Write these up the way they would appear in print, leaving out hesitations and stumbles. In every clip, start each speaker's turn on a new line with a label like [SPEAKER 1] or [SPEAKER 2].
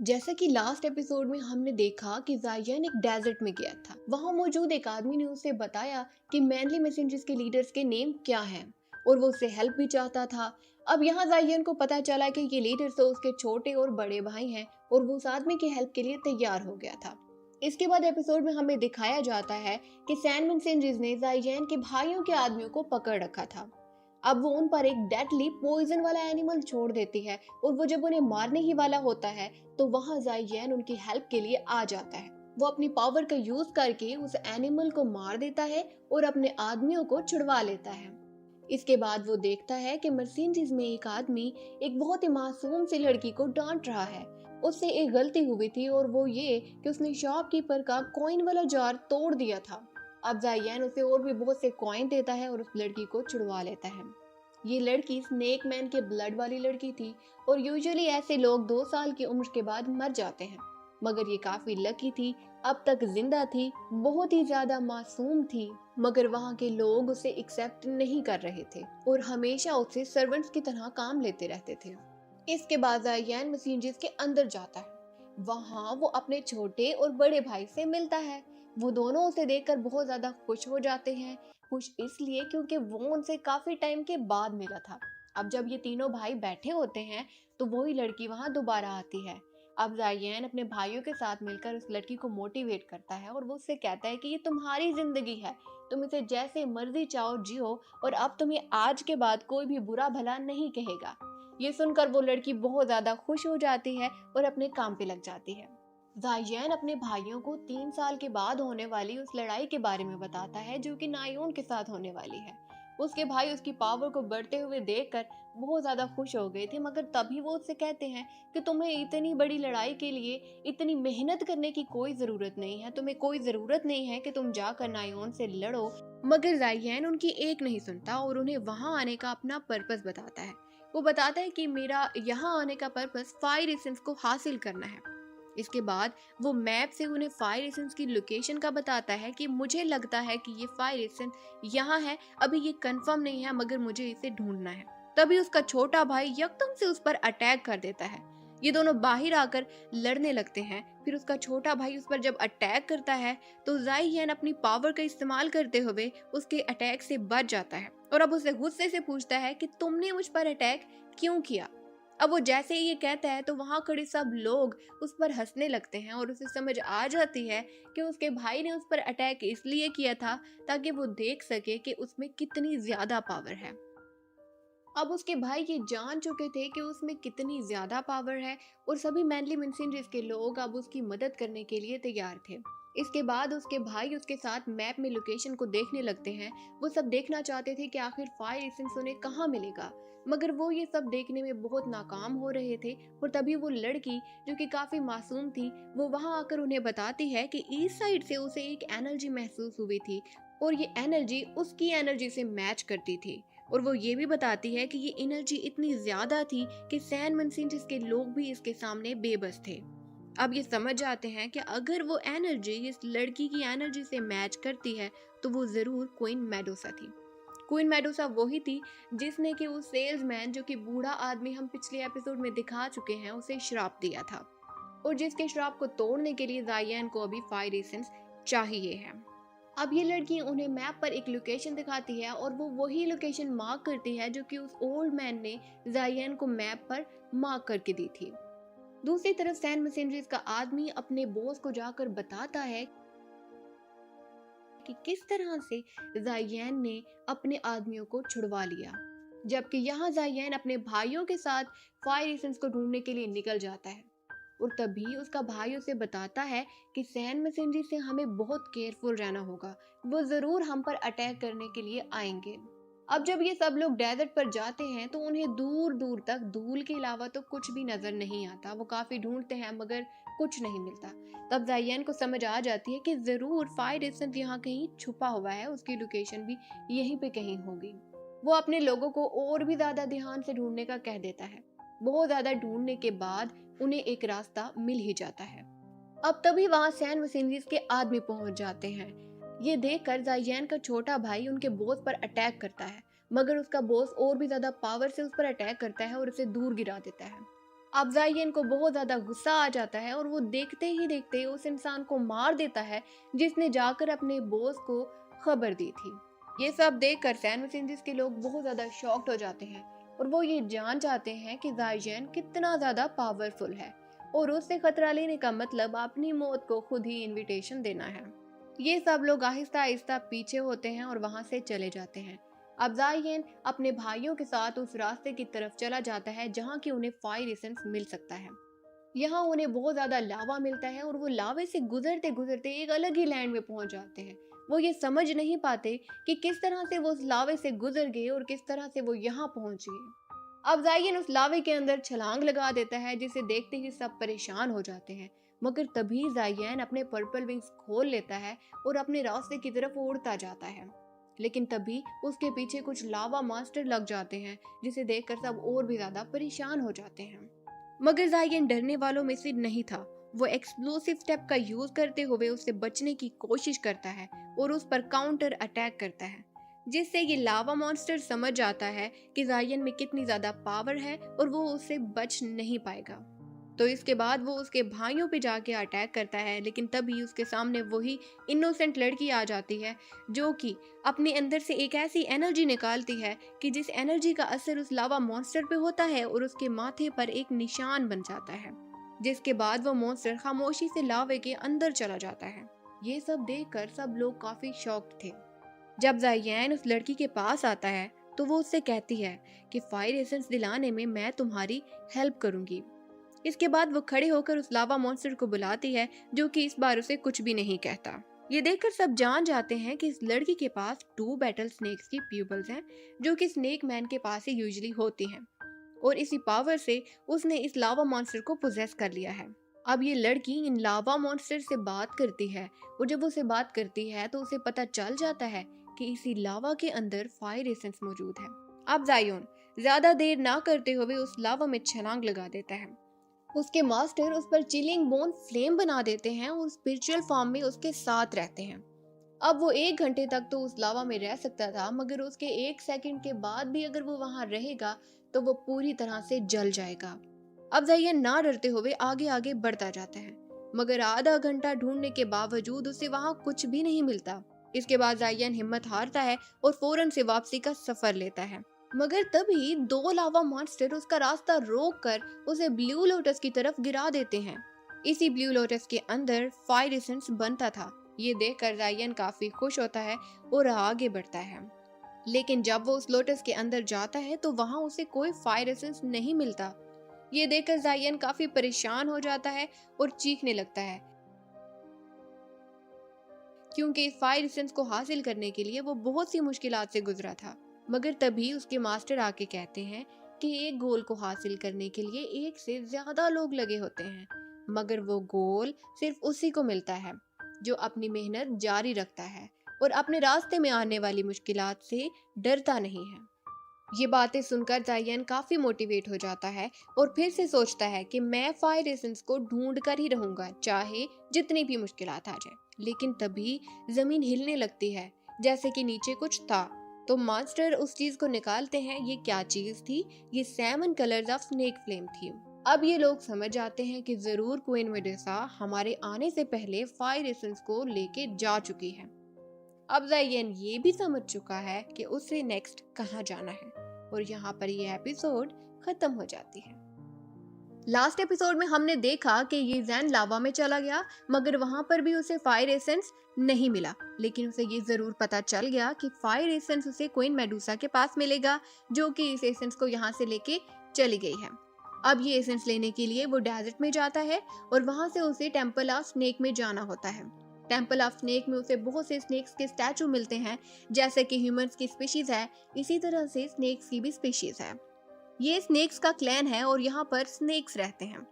[SPEAKER 1] जैसा कि last episode में हमने देखा कि जायन एक डेजर्ट में गया था। वहां मौजूद एक आदमी ने उसे बताया कि मैनली मैसेंजर्स के लीडर्स के नेम क्या हैं और वो उससे हेल्प भी चाहता था। अब यहाँ जायन को पता चला कि ये लीडर्स तो उसके छोटे और बड़े भाई हैं और वो उस आदमी की हेल्प के लिए तैयार हो गया था। इसके बाद एपिसोड में हमें दिखाया जाता है कि सैन मैसेंजर्स ने जायन के भाइयों के आदमियों को पकड़ रखा था। अब वो उन पर एक डेडली पॉइजन वाला एनिमल छोड़ देती है और वो जब उन्हें मारने ही वाला होता है तो वहां जायन उनकी हेल्प के लिए आ जाता है। वो अपनी पावर का यूज करके उस एनिमल को मार देता है और अपने आदमियों को छुड़वा लेता है। इसके बाद वो देखता है कि मर्सिडीज में एक आदमी एक बहुत ही मासूम सी लड़की को डांट रहा है। उससे एक गलती हुई थी और वो ये कि उसने शॉपकीपर का कॉइन वाला जार तोड़ दिया था। अब जायन उसे और भी बहुत से कॉइन देता है और उस लड़की को छुड़वा लेता है। ये लड़की स्नेक मैन के ब्लड वाली लड़की थी और यूजुअली ऐसे लोग 2 साल की उम्र के बाद मर जाते हैं, मगर ये काफी लकी थी, अब तक जिंदा थी, बहुत ही ज्यादा मासूम थी। मगर वहाँ के लोग उसे एक्सेप्ट नहीं कर रहे थे और हमेशा उसे सर्वेंट्स की तरह काम लेते रहते थे। इसके बाद जायन मैसेंजर्स के अंदर जाता है। वहां वो अपने छोटे और बड़े भाई से मिलता है। वो दोनों उसे देखकर बहुत ज्यादा खुश हो जाते हैं। खुश इसलिए क्योंकि वो उनसे काफी टाइम के बाद मिला था। अब जब ये तीनों भाई बैठे होते हैं तो वही लड़की वहां दोबारा आती है। अब जायन अपने भाइयों के साथ मिलकर उस लड़की को मोटिवेट करता है और वो उससे कहता है कि ये तुम्हारी जिंदगी है, तुम इसे जैसे मर्जी चाहो जियो और अब तुम्हें आज के बाद कोई भी बुरा भला नहीं कहेगा। ये सुनकर वो लड़की बहुत ज्यादा खुश हो जाती है और अपने काम पे लग जाती है। जायन अपने भाइयों को 3 साल के बाद होने वाली उस लड़ाई के बारे में बताता है जो कि नायोन के साथ होने वाली है। उसके भाई उसकी पावर को बढ़ते हुए देखकर बहुत ज्यादा खुश हो गए थे, मगर तभी वो उससे कहते हैं कि तुम्हें इतनी बड़ी लड़ाई के लिए इतनी मेहनत करने की कोई जरूरत नहीं है, तुम्हें कोई जरूरत नहीं है कि तुम जाकर नायोन से लड़ो। मगर जायन उनकी एक नहीं सुनता और उन्हें वहां आने का अपना पर्पस बताता है। वो बताता है कि मेरा यहाँ आने का पर्पस फायर एसेंस को हासिल करना है। इसके बाद वो मैप से उन्हें फायर एसेंस की लोकेशन का बताता है कि मुझे लगता है कि ये फायर एसेंस यहाँ है, अभी ये कंफर्म नहीं है मगर मुझे इसे ढूंढना है। तभी उसका छोटा भाई यकदम से उस पर अटैक कर देता है। ये दोनों बाहर आकर लड़ने लगते हैं। फिर उसका छोटा भाई उस पर जब अटैक करता है तो जायन अपनी पावर का इस्तेमाल करते हुए उसके अटैक से बच जाता है और अब उसे गुस्से से पूछता है कि तुमने मुझ पर अटैक क्यों किया। अब वो जैसे ही ये कहता है तो वहां खड़े सब लोग उस पर हंसने लगते हैं और उसे समझ आ जाती है कि उसके भाई ने उस पर अटैक इसलिए किया था ताकि वो देख सके कि उसमें कितनी ज्यादा पावर है। अब उसके भाई ये जान चुके थे कि उसमें कितनी ज्यादा पावर है और सभी मैनली मैसेंजर्स के लोग अब उसकी मदद करने के लिए तैयार थे। इसके बाद उसके भाई उसके साथ मैप में लोकेशन को देखने लगते हैं। वो सब देखना चाहते थे कि आखिर फायर एसेंस उन्हें कहाँ मिलेगा, मगर वो ये सब देखने में बहुत नाकाम हो रहे थे। और तभी वो लड़की जो कि काफी मासूम थी वो वहां आकर उन्हें बताती है कि ईस्ट साइड से उसे एक एनर्जी महसूस हुई थी और ये एनर्जी उसकी एनर्जी से मैच करती थी। और वो ये भी बताती है कि ये एनर्जी इतनी ज्यादा थी कि सैन मैसेंजर्स के लोग भी इसके सामने बेबस थे। अब ये समझ जाते हैं कि अगर वो एनर्जी इस लड़की की एनर्जी से मैच करती है तो वो जरूर क्वीन मेडोसा थी। क्वीन मेडोसा वही थी जिसने कि उस सेल्समैन जो कि बूढ़ा आदमी हम पिछले एपिसोड में दिखा चुके हैं उसे श्राप दिया था और जिसके श्राप को तोड़ने के लिए जायन को अभी फायर एसेंस चाहिए है। अब ये लड़की उन्हें मैप पर एक लोकेशन दिखाती है और वो वही लोकेशन मार्क करती है जो कि उस ओल्ड मैन ने जायन को मैप पर मार्क करके दी थी। दूसरी तरफ सैन मैसेंजर्स का आदमी अपने बॉस को जाकर बताता है कि किस तरह से जायन ने अपने आदमियों को छुड़वा लिया, जबकि यहाँ जायन अपने भाइयों के साथ फायर एसेंस को ढूंढने के लिए निकल जाता है। और तभी उसका भाई उसे बताता है कि सैन मैसेंजर से हमें बहुत केयरफुल रहना होगा, वो जरूर हम पर अटैक करने के लिए आएंगे। अब जब ये सब लोग डेजर्ट पर जाते हैं तो उन्हें दूर दूर तक धूल के अलावा तो कुछ भी नजर नहीं आता। वो काफी ढूंढते हैं मगर कुछ नहीं मिलता। तब जायन को समझ आ जाती है कि जरूर फायर एसेंस यहाँ कहीं छुपा हुआ है, उसकी लोकेशन भी यहीं पे कहीं होगी। वो अपने लोगों को और भी ज्यादा ध्यान से ढूंढने का कह देता है। बहुत ज्यादा ढूंढने के बाद उन्हें एक रास्ता मिल ही जाता है। अब तभी वहां सैन मैसेंजर्स के आदमी पहुंच जाते हैं। ये देखकर जायन का छोटा भाई उनके बॉस पर अटैक करता है, मगर उसका बॉस और भी ज्यादा पावर से उस पर अटैक करता है और उसे दूर गिरा देता है। अब जायन को बहुत ज्यादा गुस्सा आ जाता है और वो देखते ही देखते उस इंसान को मार देता है जिसने जाकर अपने बॉस को खबर दी थी। ये सब देखकर सैन विसेंजिस के लोग बहुत ज्यादा शॉक्ड हो जाते हैं और वो ये जान जाते हैं कि जायन कितना ज्यादा पावरफुल है और उससे खतरा लेने का मतलब अपनी मौत को खुद ही इनविटेशन देना है। ये सब लोग आहिस्ता आहिस्ता पीछे होते हैं और वहां से चले जाते हैं। अब जायन अपने भाइयों के साथ उस रास्ते की तरफ चला जाता है जहाँ की उन्हें फायर एसेंस मिल सकता है। यहाँ उन्हें बहुत ज्यादा लावा मिलता है और वो लावे से गुजरते गुजरते एक अलग ही लैंड में पहुंच जाते हैं। वो ये समझ नहीं पाते कि किस तरह से वो उस लावे से गुजर गए और किस तरह से वो यहाँ पहुंच गए। अब जायन उस लावे के अंदर छलांग लगा देता है जिसे देखते ही सब परेशान हो जाते हैं। मगर तभी जायन अपने पर्पल विंग्स खोल लेता है और अपने रास्ते की तरफ उड़ता जाता है। लेकिन तभी उसके पीछे कुछ लावा मॉन्स्टर लग जाते हैं जिसे देखकर सब और भी ज्यादा परेशान हो जाते हैं। मगर जायन डरने वालों में से नहीं था। वो एक्सप्लोसिव स्टेप का यूज करते हुए उससे बचने की कोशिश करता है और उस पर काउंटर अटैक करता है, जिससे ये लावा मॉन्स्टर समझ जाता है कि जायन में कितनी ज्यादा पावर है और वो उससे बच नहीं पाएगा। तो इसके बाद वो उसके भाइयों पे जाके अटैक करता है, लेकिन तभी उसके सामने वही इनोसेंट लड़की आ जाती है जो कि अपने अंदर से एक ऐसी एनर्जी निकालती है कि जिस एनर्जी का असर उस लावा मॉन्स्टर पे होता है और उसके माथे पर एक निशान बन जाता है, जिसके बाद वो मॉन्स्टर खामोशी से लावे के अंदर चला जाता है। ये सब देखकर सब लोग काफी शॉक्ड थे। जब जायन उस लड़की के पास आता है तो वो उससे कहती है कि फायर एसेंस दिलाने में मैं तुम्हारी हेल्प करूंगी। इसके बाद वो खड़े होकर उस लावा मॉन्स्टर को बुलाती है जो कि इस बार उसे कुछ भी नहीं कहता। ये देखकर सब जान जाते हैं कि इस लड़की के पास 2 बैटल स्नेक्स की प्यूपल्स हैं जो कि स्नेक मैन के पास ही यूजुअली होती हैं और इसी पावर से उसने इस लावा मॉन्स्टर को पोजेस कर लिया है। अब ये लड़की इन लावा मॉन्स्टर से बात करती है और जब उसे बात करती है तो उसे पता चल जाता है कि इसी लावा के अंदर फायर एसेंस मौजूद है। अब जायोन ज्यादा देर ना करते हुए उस लावा में छलांग लगा देता है। उसके मास्टर उस पर चिलिंग बोन फ्लेम बना देते हैं और स्पिरिचुअल फॉर्म में उसके साथ रहते हैं। अब वो 1 घंटे तक तो उस लावा में रह सकता था, मगर उसके 1 सेकंड के बाद भी अगर वो वहां रहेगा तो वो पूरी तरह से जल जाएगा। अब जायन ना डरते हुए आगे आगे बढ़ता जाता है, मगर आधा घंटा ढूंढने के बावजूद उसे वहां कुछ भी नहीं मिलता। इसके बाद जायन हिम्मत हारता है और फौरन से वापसी का सफर लेता है। मगर तभी 2 लावा मॉन्स्टर उसका रास्ता रोककर उसे ब्लू लोटस की तरफ गिरा देते हैं। इसी ब्लू लोटस के अंदर फायर एसेंस बनता था। ये देखकर जायन काफी खुश होता है और आगे बढ़ता है, लेकिन जब वो उस लोटस के अंदर जाता है तो वहां उसे कोई फायर एसेंस नहीं मिलता। ये देखकर जायन काफी परेशान हो जाता है और चीखने लगता है, क्योंकि इस फायर एसेंस को हासिल करने के लिए वो बहुत सी मुश्किलात से गुजरा था। मगर तभी उसके मास्टर आके कहते हैं कि एक गोल को हासिल करने के लिए 1 से ज्यादा लोग लगे होते हैं, मगर वो गोल सिर्फ उसी को मिलता है जो अपनी मेहनत जारी रखता है और अपने रास्ते में आने वाली मुश्किलात से डरता नहीं है। ये बातें सुनकर जायन काफी मोटिवेट हो जाता है और फिर से सोचता है कि मैं फायर एसेंस को ढूंढ कर ही रहूंगा, चाहे जितनी भी मुश्किलात आ जाए। लेकिन तभी जमीन हिलने लगती है, जैसे कि नीचे कुछ था। तो मास्टर उस चीज को निकालते हैं। ये क्या चीज थी? ये Simon colours of snake flame थी। अब ये लोग समझ जाते हैं कि जरूर क्वीन मेडुसा हमारे आने से पहले फायर एसेंस को लेके जा चुकी है। अब जायन ये भी समझ चुका है कि उसे नेक्स्ट कहाँ जाना है और यहाँ पर ये एपिसोड खत्म हो जाती है। लास्ट एपिसोड में हमने देखा कि ये जैन लावा में चला गया, मगर वहां पर भी उसे फायर एसेंस नहीं मिला, लेकिन उसे ये जरूर पता चल गया कि फायर एसेंस उसे क्वीन मेडुसा के पास मिलेगा, जो कि इस एसेंस को यहाँ से लेके चली गई है। अब ये एसेंस लेने के लिए वो डेजर्ट में जाता है और वहां से उसे टेम्पल ऑफ स्नेक में जाना होता है। टेम्पल ऑफ स्नेक में उसे बहुत से स्नेक्स के स्टैचू मिलते हैं, जैसे कि ह्यूमंस की स्पीशीज है, इसी तरह से स्नेक्स की भी स्पीशीज है। ये स्नेक्स का क्लैन है और यहाँ पर स्नेक्स रहते हैं।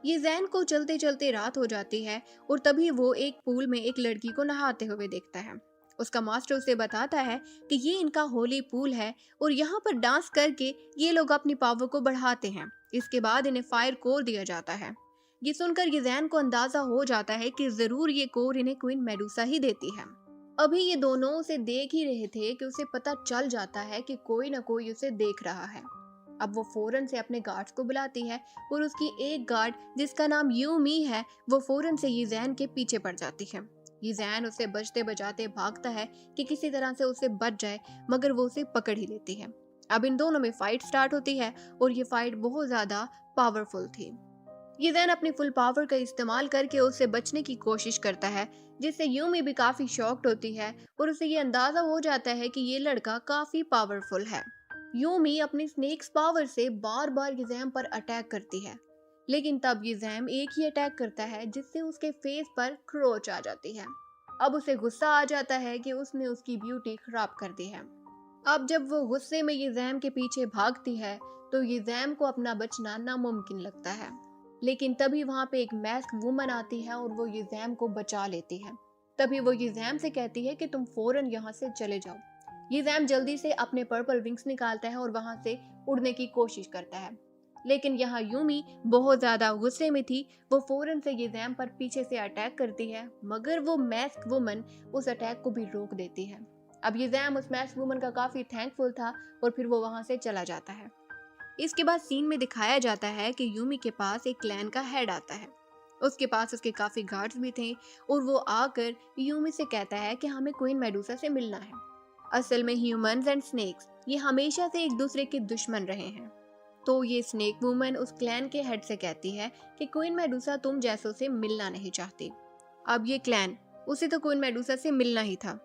[SPEAKER 1] ये जैन को चलते चलते रात हो जाती है और तभी वो एक पूल में एक लड़की को नहाते हुए देखता है। उसका मास्टर उसे बताता है कि ये इनका होली पूल है और यहाँ पर डांस करके ये लोग अपनी पावर को बढ़ाते हैं। इसके बाद इन्हें फायर कोर दिया जाता है। ये सुनकर ये जैन को अंदाजा हो जाता है कि जरूर ये कोर इन्हें क्वीन मेडुसा ही देती है। अभी ये दोनों उसे देख ही रहे थे कि उसे पता चल जाता है कि कोई न कोई उसे देख रहा है। अब वो फौरन से अपने गार्ड्स को बुलाती है और उसकी एक गार्ड जिसका नाम यूमी है वो फौरन से यीज़ेन के पीछे पड़ जाती है। यीज़ेन उसे बचते बचाते भागता है कि किसी तरह से उसे बच जाए, मगर वो उसे पकड़ ही लेती है। अब इन दोनों में फाइट स्टार्ट होती है और ये फाइट बहुत ज्यादा पावरफुल थी। यीज़ेन अपनी फुल पावर का इस्तेमाल करके उससे बचने की कोशिश करता है, जिससे यूमी भी काफी शॉक्ड होती है और उसे ये अंदाजा हो जाता है कि ये लड़का काफी पावरफुल है। यूमी अपनी स्नेक्स पावर से बार बार यीज़ेन पर अटैक करती है, लेकिन तब यीज़ेन एक ही अटैक करता है जिससे उसके फेस पर खरोच आ जाती है। अब उसे गुस्सा आ जाता है कि उसने उसकी ब्यूटी खराब कर दी है। अब जब वो गुस्से में यीज़ेन के पीछे भागती है तो यीज़ेन को अपना बचना नामुमकिन लगता है, लेकिन तभी वहाँ पे एक मैस्क वुमन आती है और वो यीज़ेन को बचा लेती है। तभी वो यीज़ेन से कहती है कि तुम फौरन यहाँ से चले जाओ। यीज़ेन जल्दी से अपने पर्पल विंग्स निकालता है और वहाँ से उड़ने की कोशिश करता है, लेकिन यहाँ यूमी बहुत ज्यादा गुस्से में थी। वो फौरन से यीज़ेन पर पीछे से अटैक करती है, मगर वो मैस्क वुमन उस अटैक को भी रोक देती है। अब यीज़ेन उस मैस्क वुमन का काफी थैंकफुल था और फिर वो वहां से चला जाता है। इसके बाद सीन में दिखाया जाता है कि यूमी के पास एक क्लैन का हेड आता है। उसके पास उसके काफी गार्ड्स भी थे और वो आकर यूमी से कहता है कि हमें क्वीन मेडुसा से मिलना है। असल में ह्यूमंस एंड स्नेक्स ये हमेशा से एक दूसरे के दुश्मन रहे हैं। तो ये स्नेक वुमन उस क्लैन के हेड से कहती है कि क्वीन मेडुसा तुम जैसों से मिलना नहीं चाहती। अब ये क्लैन उसे तो क्वीन मेडुसा से मिलना ही था।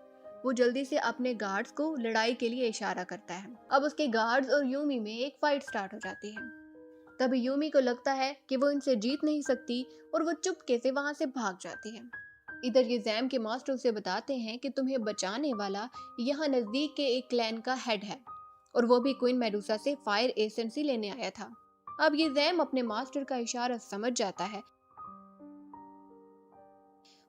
[SPEAKER 1] वो जल्दी से अपने गार्ड्स को लड़ाई के लिए इशारा करता है। अब उसके गार्ड्स और यूमी में एक फाइट स्टार्ट हो जाती है। तभी यूमी को लगता है कि वो इनसे जीत नहीं सकती और वो चुपके से वहां से भाग जाती है। इधर ये जैम के मास्टर उसे बताते हैं कि तुम्हें बचाने वाला यहाँ नजदीक के एक क्लैन का हेड है और वो भी क्वीन मेडुसा से फायर एसेंसी लेने आया था। अब ये जैम अपने मास्टर का इशारा समझ जाता है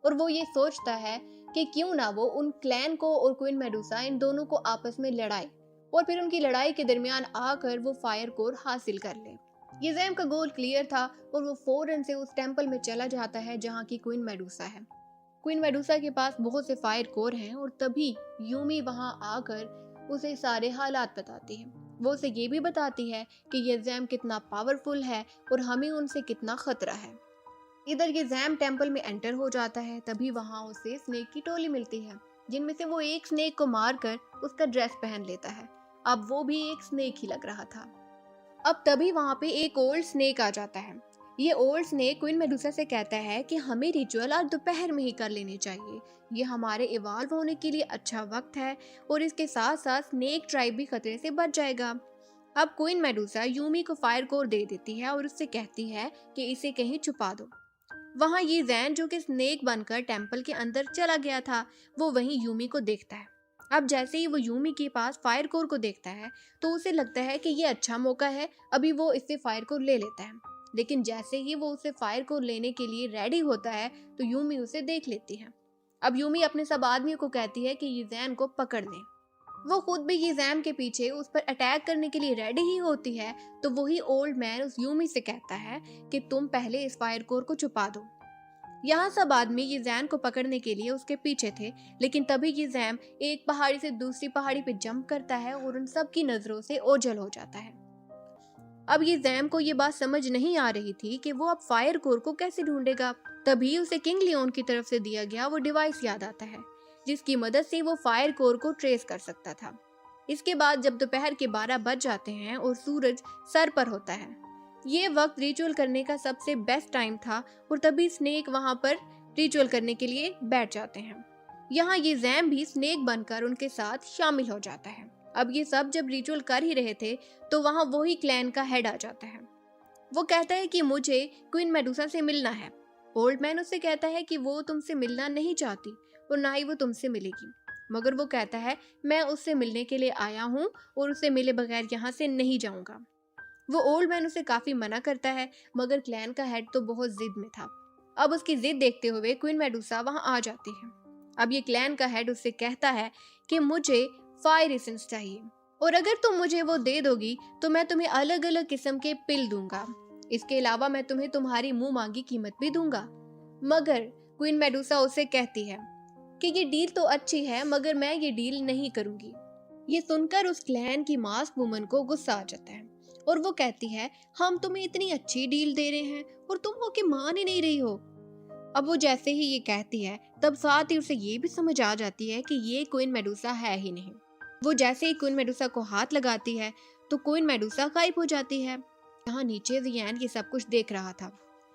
[SPEAKER 1] और वो ये सोचता है कि क्यों ना वो उन क्लैन को और क्वीन मेडुसा इन दोनों को आपस में लड़ाए और फिर उनकी लड़ाई के दरमियान आकर वो फायर कोर हासिल कर ले। ये जैम का गोल क्लियर था और वो फौरन से उस टेंपल में चला जाता है जहाँ की क्वीन मेडुसा है। क्वीन मेडुसा के पास बहुत से फायर कोर हैं और तभी यूमी वहां आकर उसे सारे हालात बताती है। वो उसे ये भी बताती है कि ये जैम कितना पावरफुल है और हमें उनसे कितना खतरा है। इधर ये जैम टेंपल में एंटर हो जाता है। तभी वहां उसे स्नेक की टोली मिलती है, जिनमें से वो एक स्नेक को मारकर उसका ड्रेस पहन लेता है। अब वो भी एक स्नेक ही लग रहा था। अब तभी वहां पे एक ओल्ड स्नेक आ जाता है। ये ओल्ड स्नेक क्वीन मेडुसा से कहता है कि हमें रिचुअल आज दोपहर में ही कर लेने चाहिए। ये हमारे इवॉल्व होने के लिए अच्छा वक्त है और इसके साथ साथ स्नेक ट्राइब भी खतरे से बच जाएगा। अब क्वीन मेडुसा यूमी को फायर कोर दे देती है और उससे कहती है कि इसे कहीं छुपा दो। वहां ये जैन जो कि स्नेक बनकर टेंपल के अंदर चला गया था, वो वहीं यूमी को देखता है। अब जैसे ही वो यूमी के पास फायर कोर को देखता है तो उसे लगता है कि ये अच्छा मौका है, अभी वो इससे फायर कोर ले लेता है। लेकिन जैसे ही वो उसे फायर कोर लेने के लिए रेडी होता है तो यूमी उसे देख लेती है। अब यूमी अपने सब आदमियों को कहती है कि ये जैन को पकड़ लें। वो खुद भी ये जैम के पीछे उस पर अटैक करने के लिए रेडी ही होती है तो वही ओल्ड मैन उस यूमी से कहता है कि तुम पहले इस फायर कोर को छुपा दो। यहाँ सब आदमी ये जैम को पकड़ने के लिए उसके पीछे थे, लेकिन तभी ये जैम एक पहाड़ी से दूसरी पहाड़ी पे जंप करता है और उन सब की नजरों से ओझल हो जाता है। अब ये जैम को ये बात समझ नहीं आ रही थी कि वो अब फायर कोर को कैसे ढूंढेगा। तभी उसे किंग लियोन की तरफ से दिया गया वो डिवाइस याद आता है, जिसकी मदद से वो फायर कोर को ट्रेस कर सकता था। इसके बाद जब दोपहर के 12 बज जाते हैं और सूरज सर पर होता है, ये वक्त रिचुअल करने का सबसे बेस्ट टाइम था और तभी स्नेक वहां पर रिचुअल करने के लिए बैठ जाते हैं। यहाँ ये जैम भी स्नेक बनकर उनके साथ शामिल हो जाता है। अब ये सब जब रिचुअल कर ही रहे थे तो वहां वही क्लैन का हेड आ जाता है। वो कहता है कि मुझे क्वीन मेडुसा से मिलना है। ओल्ड मैन उससे कहता है कि वो तुमसे मिलना नहीं चाहती और ना ही वो तुमसे मिलेगी, मगर वो कहता है मैं उससे मिलने के लिए आया हूँ और उससे मिले बगैर यहाँ से नहीं जाऊंगा। वो ओल्ड मैन उसे काफी मना करता है, मगर क्लैन का हेड तो बहुत जिद में था। अब उसकी जिद देखते हुए क्वीन मेडुसा वहां आ जाती है। अब ये क्लैन का हेड उससे कहता है कि मुझे फायर एसेंस चाहिए और अगर तुम मुझे वो दे दोगी तो मैं तुम्हें अलग अलग किस्म के पिल दूंगा। इसके अलावा मैं तुम्हें तुम्हारी मुंह मांगी कीमत भी दूंगा। मगर क्वीन मेडुसा उसे कहती है कि ये डील तो अच्छी है, मगर मैं ये डील नहीं करूंगी। ये सुनकर उस क्लैन की मास्क वुमन को गुस्सा आ जाता है और वो कहती है, हम तुम्हें इतनी अच्छी डील दे रहे हैं और तुम हो के मान ही नहीं रही हो। अब वो जैसे ही ये कहती है तब साथ ही उसे ये भी समझ आ जाती है कि ये क्वीन मेडुसा है ही नहीं। वो जैसे ही क्वीन मेडुसा को हाथ लगाती है तो क्वीन मेडुसा गायब हो जाती है। यहाँ नीचे जियान ये सब कुछ देख रहा था।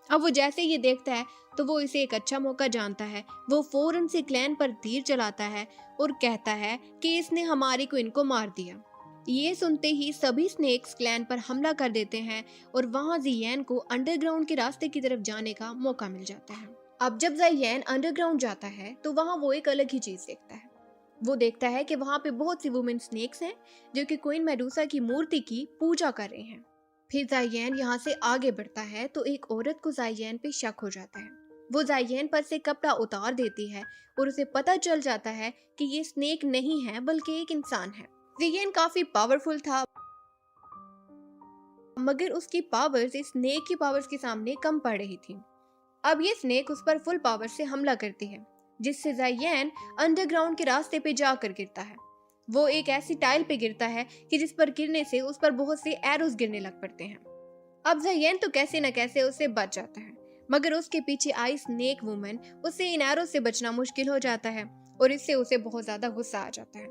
[SPEAKER 1] अब वो जैसे ये देखता है तो वो इसे एक अच्छा मौका जानता है। वो फौरन से क्लैन पर तीर चलाता है और कहता है कि इसने हमारी क्वीन को मार दिया। ये सुनते ही सभी स्नेक्स क्लैन पर हमला कर देते हैं और वहाँ जियान को अंडरग्राउंड के रास्ते की तरफ जाने का मौका मिल जाता है। अब जब जियान अंडरग्राउंड जाता है तो वहाँ वो एक अलग ही चीज देखता है। वो देखता है कि वहाँ पे बहुत सी वुमेन स्नेक्स हैं जो कि क्वीन मेडुसा की मूर्ति की पूजा कर रहे हैं। फिर जियान यहाँ से आगे बढ़ता है तो एक औरत को जियान पे शक हो जाता है। वो जियान पर से कपड़ा उतार देती है और उसे पता चल जाता है कि ये स्नेक नहीं है बल्कि एक इंसान है। जियान काफी पावरफुल था मगर उसकी पावर्स इस स्नेक की पावर्स के सामने कम पड़ रही थी। अब ये स्नेक उस पर फुल पावर से हमला करती है जिससे जियान अंडरग्राउंड के रास्ते पे जाकर गिरता है। वो एक ऐसी टाइल पे गिरता है कि जिस पर गिरने से उस पर बहुत से एरोस गिरने लग पड़ते हैं। अब जियान तो कैसे न कैसे उससे बच जाता है मगर उसके पीछे आई स्नेक वुमन उससे इन एरोस से बचना मुश्किल हो जाता है और इससे उसे बहुत ज्यादा गुस्सा आ जाता है।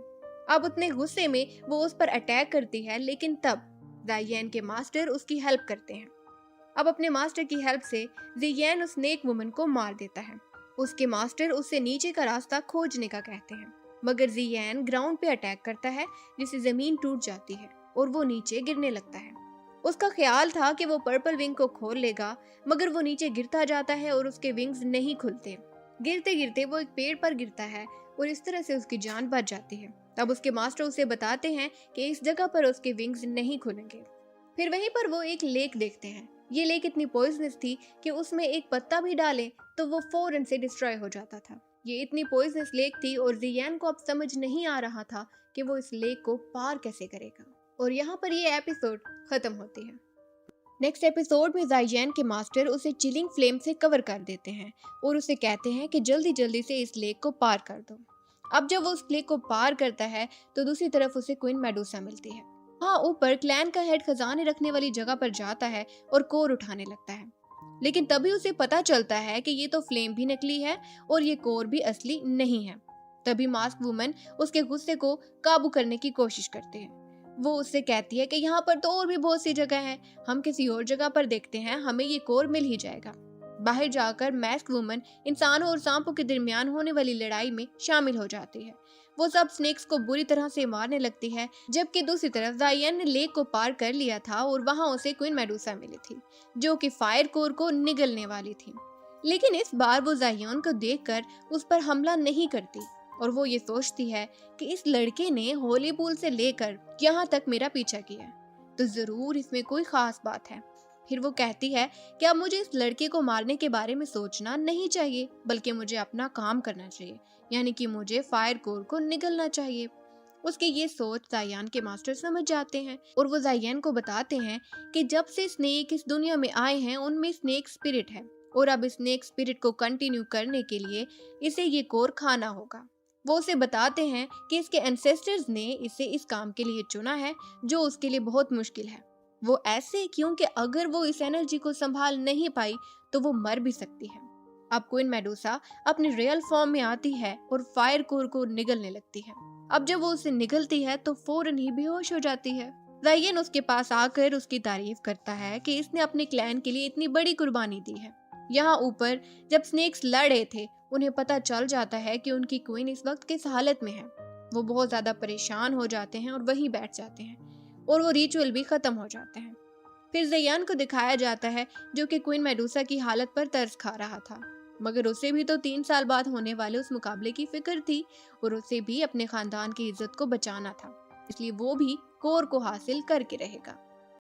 [SPEAKER 1] अब उतने गुस्से में वो उस पर अटैक करती है लेकिन तब जियान के मास्टर उसकी हेल्प करते हैं। अब अपने मास्टर की हेल्प से जियान उस स्नेक वुमन को मार देता है। उसके मास्टर उससे नीचे का रास्ता खोजने का कहते हैं मगर जियान ग्राउंड पे अटैक करता है जिससे जमीन टूट जाती है और वो नीचे गिरने लगता है। उसका ख्याल था कि वो पर्पल विंग को खोल लेगा मगर वो नीचे गिरता जाता है और उसके विंग्स नहीं खुलते। गिरते गिरते वो एक पेड़ पर गिरता है और इस तरह से उसकी जान बच जाती है। तब उसके मास्टर उसे बताते हैं कि इस जगह पर उसके विंग्स नहीं खुलेंगे। फिर वहीं पर वो एक लेक देखते हैं। ये लेक इतनी पॉइजनस थी कि उसमें एक पत्ता भी डाले तो वो फौरन से डिस्ट्रॉय हो जाता था। ये इतनी पॉइजनस लेक थी और जियान को अब समझ नहीं आ रहा था कि वो इस लेक को पार कैसे करेगा। और यहाँ पर ये एपिसोड खत्म होती है। नेक्स्ट एपिसोड में जियान के मास्टर उसे चिलिंग फ्लेम से कवर कर देते हैं और उसे कहते हैं कि जल्दी जल्दी से इस लेक को पार कर दो। अब जब वो उस लेक को पार करता है तो दूसरी तरफ उसे क्वीन मेडुसा मिलती है। हाँ, ऊपर क्लैन का हेड खजाने रखने वाली जगह पर जाता है और कोर उठाने लगता है लेकिन तभी उसे पता चलता है कि ये तो फ्लेम भी नकली है और ये कोर भी असली नहीं है। तभी मास्क वुमन उसके गुस्से को काबू करने की कोशिश करते हैं। वो उससे कहती है कि यहाँ पर तो और भी बहुत सी जगह है, हम किसी और जगह पर देखते हैं, हमें ये कोर मिल ही जाएगा। बाहर जाकर मास्क वुमन इंसानों और सांपों के दरमियान होने वाली लड़ाई में शामिल हो जाती है। वो सब स्नेक्स को बुरी तरह से मारने लगती है जबकि दूसरी तरफ जियान ने लेक को पार कर लिया था और वहां उसे क्वीन मेडुसा मिली थी जो कि फायर कोर को निगलने वाली थी। लेकिन इस बार वो जियान को देखकर उस पर हमला नहीं करती और वो ये सोचती है कि इस लड़के ने होली पूल से लेकर यहाँ तक मेरा पीछा किया तो जरूर इसमें कोई खास बात है। फिर वो कहती है कि अब मुझे इस लड़के को मारने के बारे में सोचना नहीं चाहिए बल्कि मुझे अपना काम करना चाहिए, यानी कि मुझे फायर कोर को निगलना चाहिए। उसकी ये सोच जियान के मास्टर समझ जाते हैं और वो जियान को बताते हैं कि जब से स्नेक इस दुनिया में आए हैं उनमें स्नेक स्पिरिट है और अब स्नेक स्पिरिट को कंटिन्यू करने के लिए इसे ये कोर खाना होगा। वो उसे बताते हैं कि इसके एंसेस्टर्स ने इसे इस काम के लिए चुना है जो उसके लिए बहुत मुश्किल है। वो ऐसे क्योंकि अगर वो इस एनर्जी को संभाल नहीं पाई तो वो मर भी सकती है। अब क्वीन मेडुसा अपने रियल फॉर्म में आती है और फायर कोर को निगलने लगती है। अब जब वो उसे निगलती है तो फौरन ही बेहोश हो जाती है। जियान उसके पास आकर उसकी तारीफ करता है कि इसने अपने क्लैन के लिए इतनी बड़ी कुर्बानी दी है। यहाँ ऊपर जब स्नेक्स लड़ रहे थे उन्हें पता चल जाता है कि उनकी क्वीन इस वक्त किस हालत में है। वो बहुत ज्यादा परेशान हो जाते हैं और वहीं बैठ जाते हैं और वो रिचुअल भी खत्म हो जाते हैं। फिर जियान को दिखाया जाता है जो कि क्वीन मेडुसा की हालत पर तरस खा रहा था मगर उसे भी तो 3 साल बाद होने वाले उस मुकाबले की फिक्र थी और उसे भी अपने खानदान की इज्जत को बचाना था, इसलिए वो भी कोर को हासिल करके रहेगा।